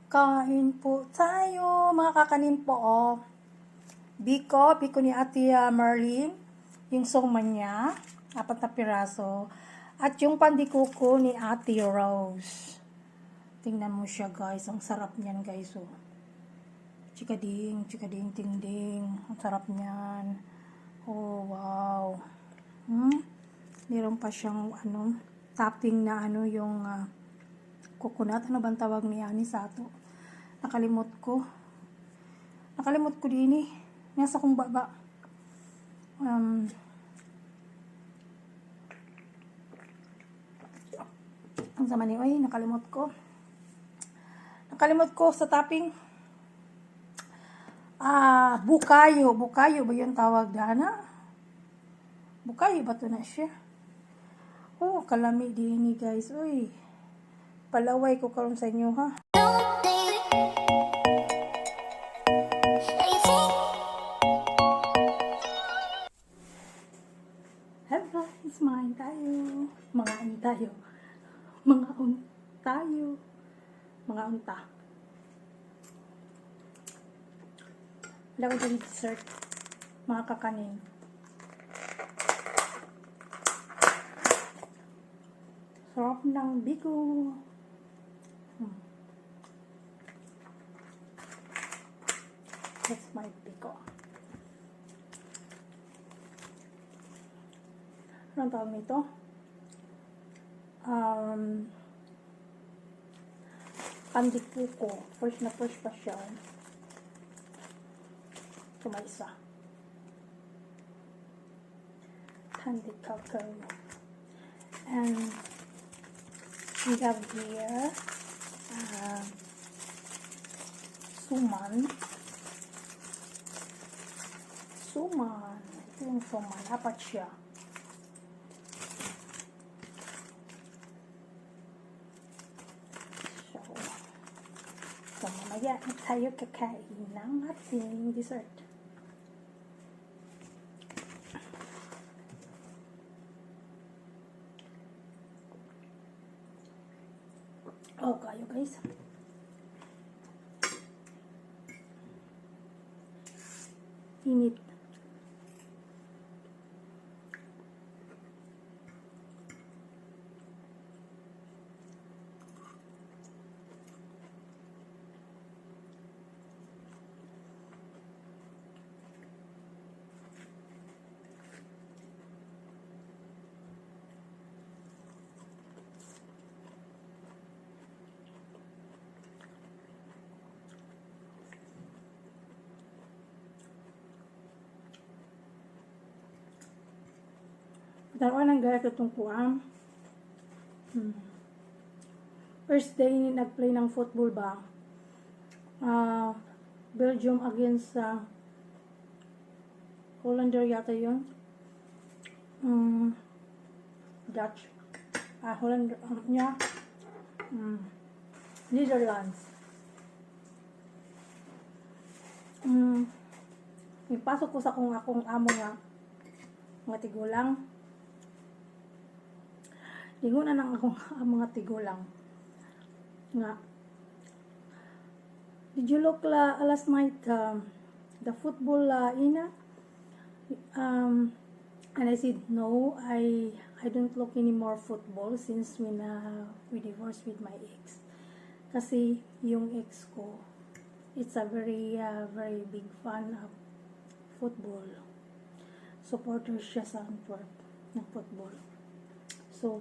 Kain po tayo, mga kakanin po, oh. Biko ni Ate Marlene, yung soma niya, 4 na piraso. At yung pandikuko ni Ate Rose. Tingnan mo siya, guys. Ang sarap niyan, guys, oh. Chikading, ting ding. Ang sarap niyan. Oh, wow. Meron pa siyang, topping na, yung, coconut. Ano bang tawag niya ni Sato? Nakalimot ko din eh. Nasa kong baba. Ang sama ni, oy, nakalimot ko sa topping. Bukayo ba yung tawag dana? Bukayo ba to na siya? Oh, kalami din ni, guys. Uy, palaway ko karon sa inyo, ha? Hello guys, mga unta. Wala ko din dessert, mga kakanin. Sarap ng biko. That's my biko. Anong tawag nito? Pandikuko. Fresh pa siya. Ito may isa. Pandikuko. And we have here suman. Ito yung suman. 4 siya. So, mamaya tayo kakain ng ating dessert. Oh, kayo guys. Init. Dalawa ng gaya itong kuwang. First day nag-play ng football ba? Belgium against Hollander yata yun. Dutch. Hollander. Netherlands. Ipasok ko sa akong amo nga. Mga tigulang. Lingon na lang akong mga tigulang. Nga. Did you look last night the football ina? And I said no, I don't look anymore football since when we divorced with my ex. Kasi yung ex ko, it's a very big fan of football. Supporter siya sa Antwerp ng football. So,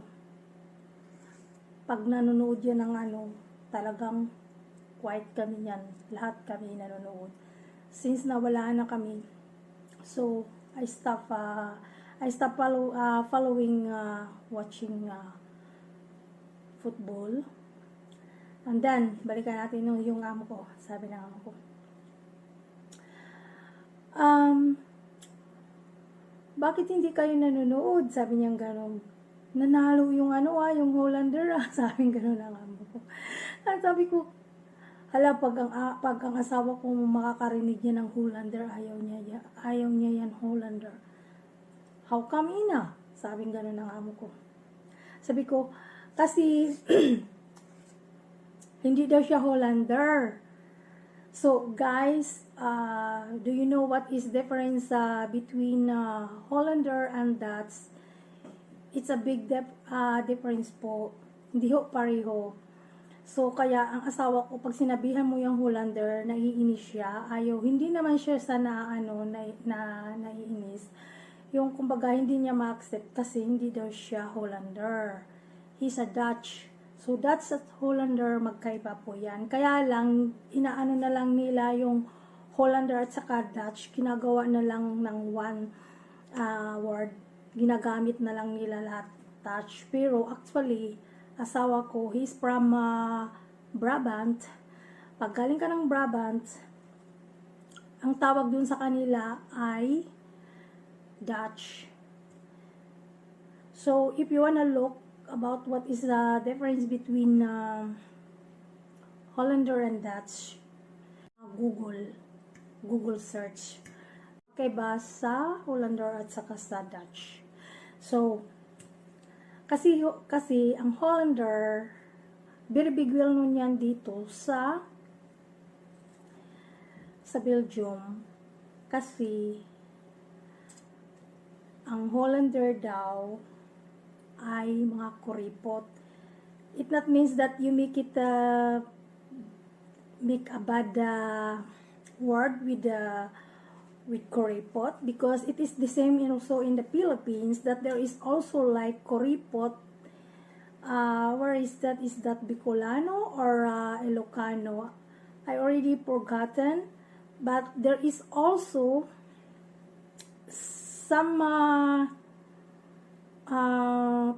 pag nanonood yan ng talagang quiet kami yan. Lahat kami nanonood. Since nawala na kami, so I stop following watching football. And then, balikan natin yung amo ko. Sabi ng amo ko, bakit hindi kayo nanonood? Sabi niya gano'n. Nanalo yung yung Hollander, sabi gano'n ang amo ko. At sabi ko, hala, pag ang asawa ko makakarinig niya ng Hollander, ayaw niya yan Hollander. How come ina? Sabi gano'n ng amo ko. Sabi ko, kasi Hindi daw siya Hollander. So guys, do you know what is difference between Hollander and Dutch? It's a big difference po. Hindi ho pareho. So kaya ang asawa ko, pag sinabihan mo yung Hollander, naiinis siya. Ayaw, hindi naman siya sa naiinis. Yung kumbaga hindi niya ma-accept kasi hindi daw siya Hollander. He's a Dutch. So, Dutch at Hollander, magkaiba po yan. Kaya lang, inaano na lang nila yung Hollander at saka Dutch, ginagawa na lang ng one word. Ginagamit na lang nila lahat Dutch. Pero actually, asawa ko, he's from Brabant. Pag galing ka ng Brabant, ang tawag dun sa kanila ay Dutch. So, if you wanna look about what is the difference between Hollander and Dutch, Google search. Magkaiba sa Hollander at saka sa Dutch. So, kasi ang Hollander, very big well nun yan dito sa Belgium. Kasi, ang Hollander daw ay mga kuripot. It not means that you make it make a bad word with kuripot, because it is the same also in the Philippines, that there is also like kuripot. Where is that? Is that Bicolano or Ilocano? I already forgotten, but there is also some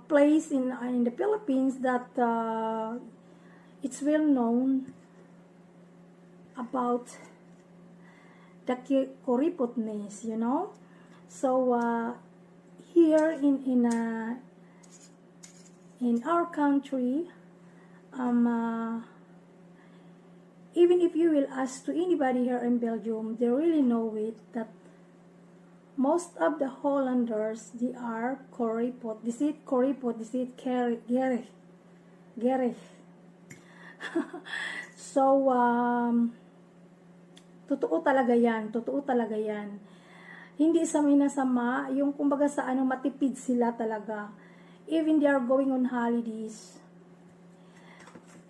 place in the Philippines that it's well known about the kuripotness, you know. So here in our country, even if you will ask to anybody here in Belgium, they really know it, that most of the Hollanders, they are kuripot. They say kuripot, they say gerig. So, totoo talaga yan. Hindi sa minasama, yung kumbaga sa matipid sila talaga. Even they are going on holidays.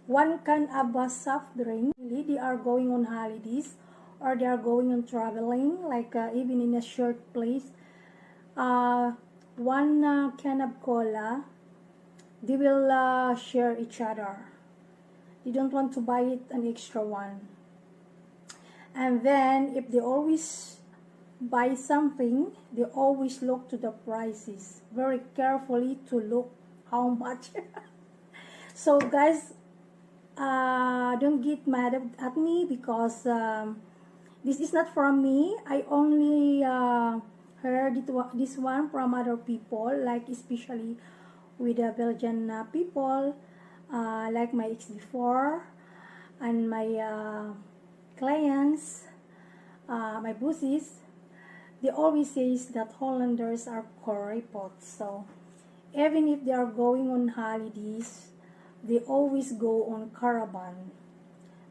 One can of a soft drink, they are going on holidays, or they are going on traveling, like even in a short place, one can of cola, they will share each other. They don't want to buy it an extra one. And then, if they always buy something, they always look to the prices very carefully to look how much. So guys, don't get mad at me, because this is not from me. I only heard this one from other people, like especially with the Belgian people, like my ex before, and my clients, my bosses. They always say that Hollanders are kuripot. So even if they are going on holidays, they always go on caravan.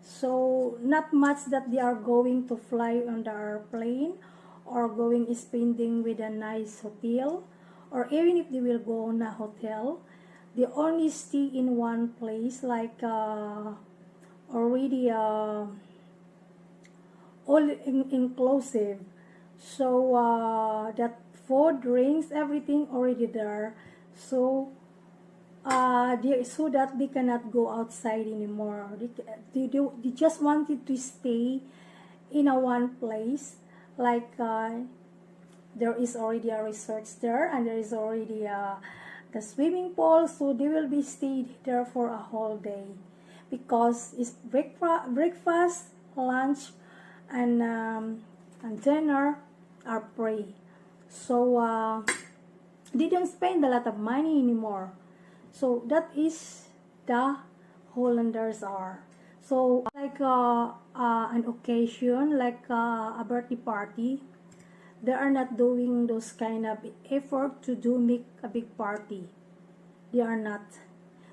So, not much that they are going to fly on the airplane, or going spending with a nice hotel, or even if they will go on a hotel, they only stay in one place, like already all inclusive. So, that food, drinks, everything already there. So, so that they cannot go outside anymore. They just wanted to stay in a one place, like there is already a resort there, and there is already the swimming pool, so they will be stayed there for a whole day, because it's breakfast, lunch, and dinner are free. So they don't spend a lot of money anymore. So that is the Hollanders are. So like an occasion, like a birthday party, they are not doing those kind of effort to make a big party. They are not.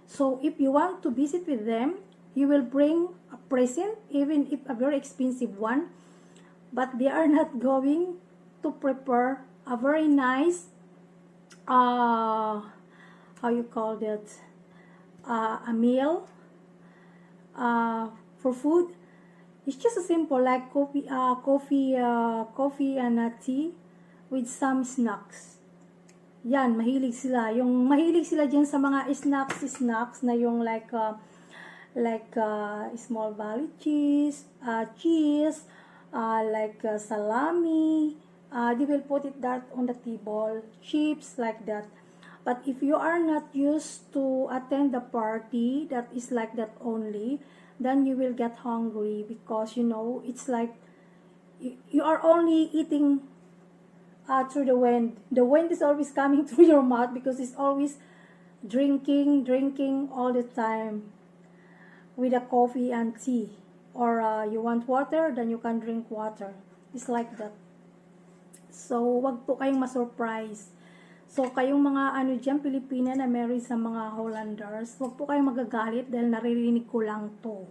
So if you want to visit with them, you will bring a present, even if a very expensive one, but they are not going to prepare a very nice, how you call that, a meal for food. It's just a simple like coffee and tea with some snacks. Yan, mahilig sila. Mahilig sila dyan sa mga snacks na yung like small valley cheese, salami. They will put it that on the table, chips like that. But if you are not used to attend the party that is like that only, then you will get hungry, because it's like you are only eating through the wind. The wind is always coming through your mouth, because it's always drinking all the time with a coffee and tea. Or you want water, then you can drink water. It's like that. So, wag po kayong ma-surprise. So, kayong mga dyan, Pilipina na married sa mga Hollanders, wag po kayong magagalit dahil naririnig ko lang to.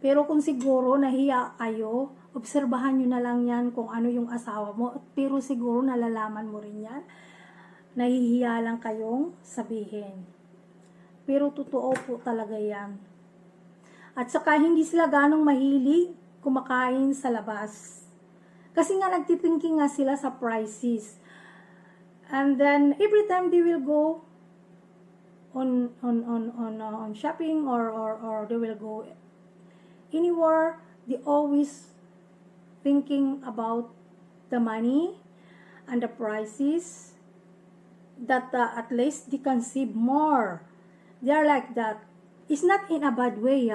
Pero kung siguro nahiya kayo, obserbahan nyo na lang yan kung ano yung asawa mo. Pero siguro nalalaman mo rin yan. Nahihiya lang kayong sabihin. Pero totoo po talaga yan. At saka hindi sila ganong mahilig kumakain sa labas. Kasi nga nagtithinking nga sila sa prices. And then every time they will go on shopping or they will go anywhere, they always thinking about the money and the prices, that at least they can save more. They are like that. It's not in a bad way,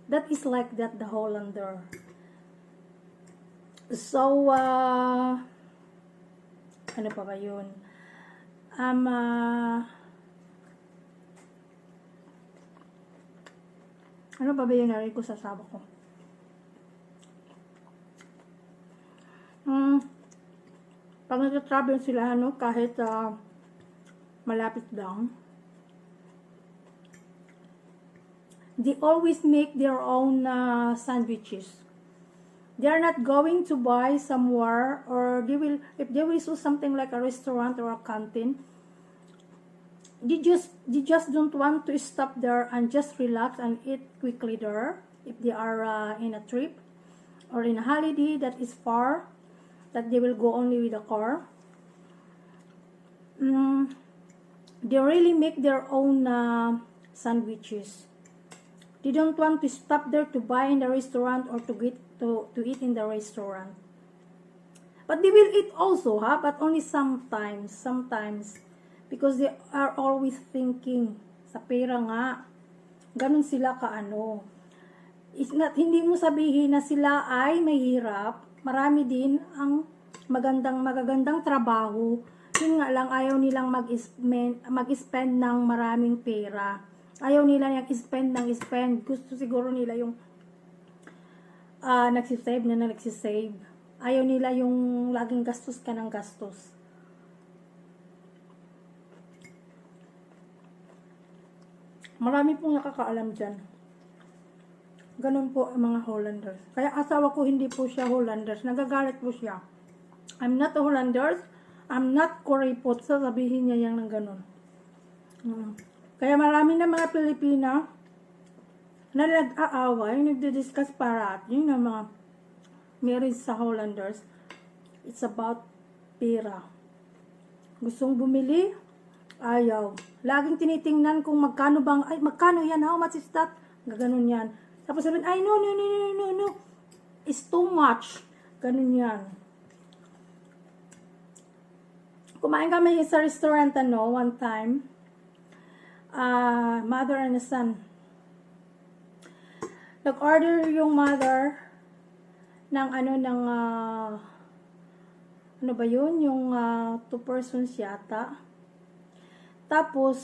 that is like that, the Hollander. So ano pa ba yun? Ano pa ba yun narinig ko sa sawa ko? Pag nag-travel sila, kahit malapit lang, they always make their own sandwiches. They are not going to buy somewhere, or if they will do something like a restaurant or a canteen, they just don't want to stop there and just relax and eat quickly there. If they are in a trip or in a holiday that is far, that they will go only with a car, they really make their own sandwiches. They don't want to stop there to buy in the restaurant or to eat in the restaurant. But they will eat also, but only sometimes, because they are always thinking sa pera nga. Ganun sila kaano. Hindi mo sabihin na sila ay mahirap. Marami din ang magagandang trabaho. Yun nga lang, ayaw nilang mag-spend ng maraming pera. Ayaw nila yung spend. Gusto siguro nila yung nagsisave. Ayaw nila yung laging gastos ka ng gastos. Marami pong nakakaalam dyan. Ganun po ang mga Hollanders. Kaya asawa ko hindi po siya Hollanders. Nagagalit po siya. I'm not a Hollanders. I'm not kuripot. Sasabihin niya yan ng ganun. Kaya marami na mga Pilipina na nag-aaway, nagdi-discuss parati ng mga married sa Hollanders. It's about pera. Gustong bumili, ayaw. Laging tinitingnan kung magkano yan, how much is that? Gaganon yan. Tapos sabihin, ay no. It's too much. Ganun yan. Kumain kami sa restaurant, one time. Mother and a son. Nag-order yung mother ng ano ba yun? Yung 2 persons yata. Tapos,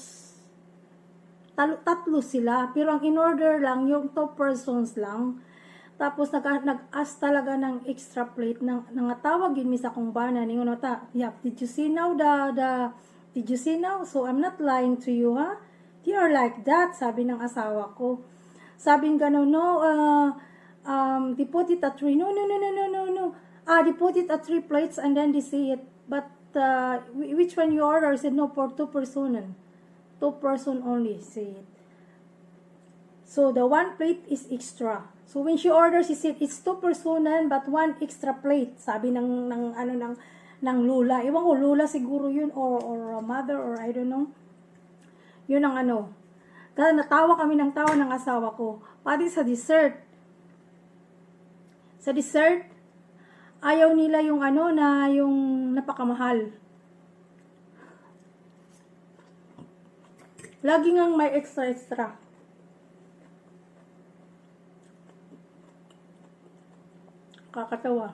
tatlo sila. Pero ang in-order lang, yung 2 persons lang. Tapos, nag-ask talaga ng extra plate. Nangatawag yun, misa kong bana. Did you see now did you see now? So, I'm not lying to you, ha? They are like that, sabi ng asawa ko. Sabing gano'n, no, they put it at 3. No. They put it at 3 plates and then they say it. But, which one you order? I said, no, for 2 person. 2 person only, say it. So, the 1 plate is extra. So, when she orders, she said, it's 2 personan, but 1 extra plate. Sabi ng lula. Ewan ko, lula siguro yun, or mother, or I don't know. Yun ang ano. Kaya natawa kami ng tawa ng asawa ko. Pati sa dessert. Sa dessert, ayaw nila yung ano na yung napakamahal. Lagi ngang may extra. Kakatawa.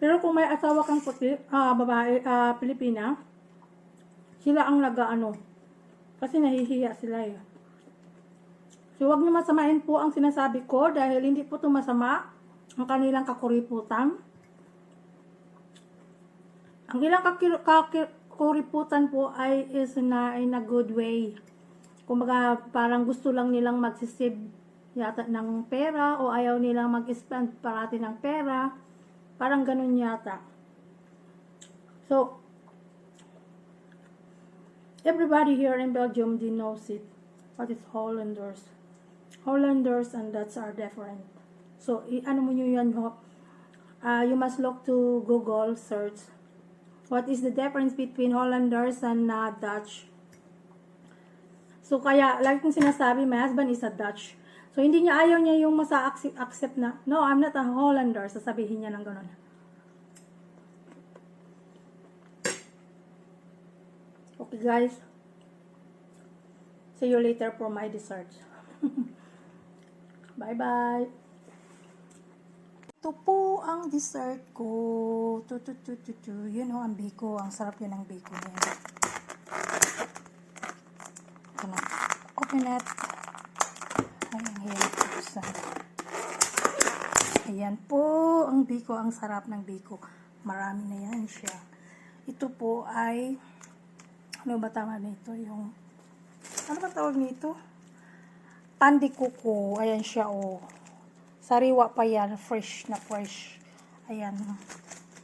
Pero kung may asawa kang puti, babae, Pilipina, sila ang nag-ano. Kasi nahihiya sila eh. So, huwag niyo masamain po ang sinasabi ko dahil hindi po ito masama ang kanilang kakuriputan. Ang ilang kakuriputan po ay is in a good way. Kumbaga, parang gusto lang nilang magsisave yata ng pera o ayaw nilang mag-spend parati ng pera. Parang ganun yata. So, everybody here in Belgium, they knows it. What is Hollanders? Hollanders and Dutch are different. So, ano mo nyo yan, you must look to Google search. What is the difference between Hollanders and Dutch? So, kaya, like kong sinasabi, my husband is a Dutch. So, hindi niya ayaw niya yung masa-accept na, no, I'm not a Hollander. Sasabihin niya ng gano'n. Okay, guys. See you later for my dessert. Bye-bye. Ito po ang dessert ko. Yun o, ang biko. Ang sarap yun ang biko niya. Open it. Ayan po ang biko, ang sarap ng biko. Marami na yan siya. Ito po ay, ano ba tawag nito? Ano ba tawag nito? Pandikuko. Ayan siya, oh. Sariwa pa yan. Fresh na fresh. Ayan.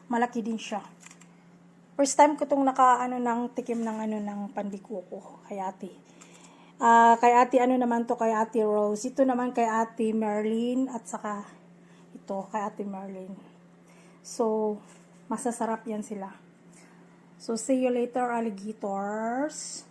Malaki din siya. First time ko itong tikim ng pandikuko. Kay ate. Kay ate naman to, kay ate Rose. Ito naman kay ate Merlin at saka ito kay ate Merlin. So, masasarap yan sila. So, see you later, alligators.